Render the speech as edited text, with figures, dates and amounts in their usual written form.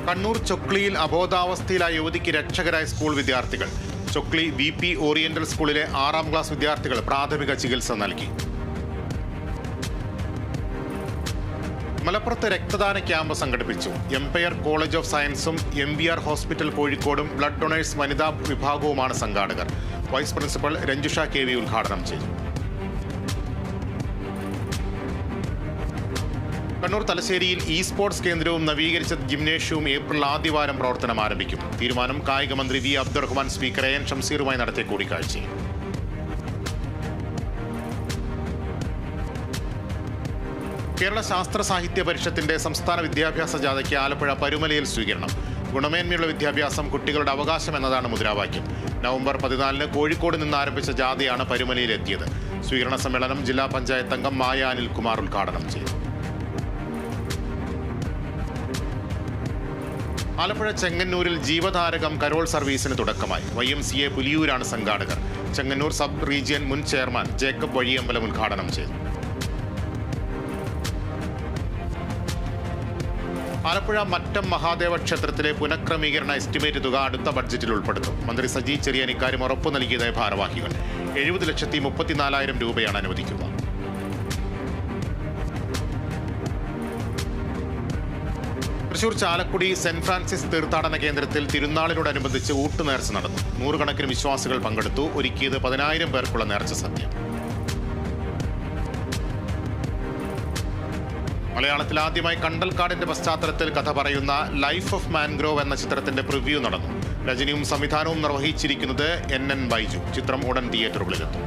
കണ്ണൂർ ചൊക്ലിയിൽ അബോധാവസ്ഥയിലായ യുവതിക്ക് രക്ഷകരായ സ്കൂൾ വിദ്യാർത്ഥികൾ. Chokli VP oriental സ്കൂളിലെ 6ാം ക്ലാസ് വിദ്യാർത്ഥികൾ പ്രാഥമിക ചികിത്സ നൽകി. മലപ്പുറത്ത് രക്തദാന ക്യാമ്പ് സംഘടിപ്പിച്ചു. എംപയർ കോളേജ് ഓഫ് സയൻസും MVR ഹോസ്പിറ്റൽ കോഴിക്കോടും ബ്ലഡ് ഡൊണേഴ്സ് വനിതാ വിഭാഗവുമാണ് സംഘാടകർ. വൈസ് പ്രിൻസിപ്പൽ രഞ്ജുഷ KV ഉദ്ഘാടനം ചെയ്തു. കണ്ണൂർ തലശ്ശേരിയിൽ സ്പോർട്സ് കേന്ദ്രവും നവീകരിച്ച ജിംനേഷ്യവും ഏപ്രിൽ ആദ്യവാരം പ്രവർത്തനം ആരംഭിക്കും. തീരുമാനം കായിക മന്ത്രി V അബ്ദുറഹ്മാൻ സ്പീക്കർ AN ഷംസീറുമായി നടത്തിയ കൂടിക്കാഴ്ചയിൽ. കേരള ശാസ്ത്ര സാഹിത്യ പരിഷത്തിന്റെ സംസ്ഥാന വിദ്യാഭ്യാസ ജാഥയ്ക്ക് ആലപ്പുഴ പരുമലയിൽ സ്വീകരണം. ഗുണമേന്മയുള്ള വിദ്യാഭ്യാസം കുട്ടികളുടെ അവകാശം എന്നതാണ് മുദ്രാവാക്യം. നവംബർ 14 കോഴിക്കോട് നിന്ന് ആരംഭിച്ച ജാഥയാണ് പരുമലയിലെത്തിയത്. സ്വീകരണ സമ്മേളനം ജില്ലാ പഞ്ചായത്ത് അംഗം മായ അനിൽകുമാർ ഉദ്ഘാടനം ചെയ്തു. ആലപ്പുഴ ചെങ്ങന്നൂരിൽ ജീവതാരകം കരോൾ സർവീസിന് തുടക്കമായി. YMCA പുലിയൂരാണ് സംഘാടകർ. ചെങ്ങന്നൂർ സബ് റീജിയൻ മുൻ ചെയർമാൻ ജേക്കബ് വഴിയമ്പലം ഉദ്ഘാടനം ചെയ്തു. ആലപ്പുഴ മറ്റം മഹാദേവ ക്ഷേത്രത്തിലെ പുനഃക്രമീകരണ എസ്റ്റിമേറ്റ് തുക അടുത്ത ബഡ്ജറ്റിൽ ഉൾപ്പെടുത്തും. മന്ത്രി സജി ചെറിയാൻ ഇക്കാര്യം ഉറപ്പു നൽകിയതായി ഭാരവാഹികൾ. 70,34,000 രൂപയാണ് അനുവദിക്കുക. തൃശൂർ ചാലക്കുടി സെന്റ് ഫ്രാൻസിസ് തീർത്ഥാടന കേന്ദ്രത്തിൽ തിരുനാളിനോടനുബന്ധിച്ച് ഊട്ടുനേർച്ച നടന്നു. 100 കണക്കിന് വിശ്വാസികൾ പങ്കെടുത്തു. ഒരുക്കിയത് 10,000 പേർക്കുള്ള നേർച്ച സദ്യ. മലയാളത്തിൽ ആദ്യമായി കണ്ടൽക്കാടിന്റെ പശ്ചാത്തലത്തിൽ കഥ പറയുന്ന ലൈഫ് ഓഫ് മാൻഗ്രോവ് എന്ന ചിത്രത്തിന്റെ പ്രിവ്യൂ നടന്നു. രചനയും സംവിധാനവും നിർവഹിച്ചിരിക്കുന്നത് NN ബൈജു. ചിത്രം ഉടൻ തിയേറ്ററുകളിലെത്തും.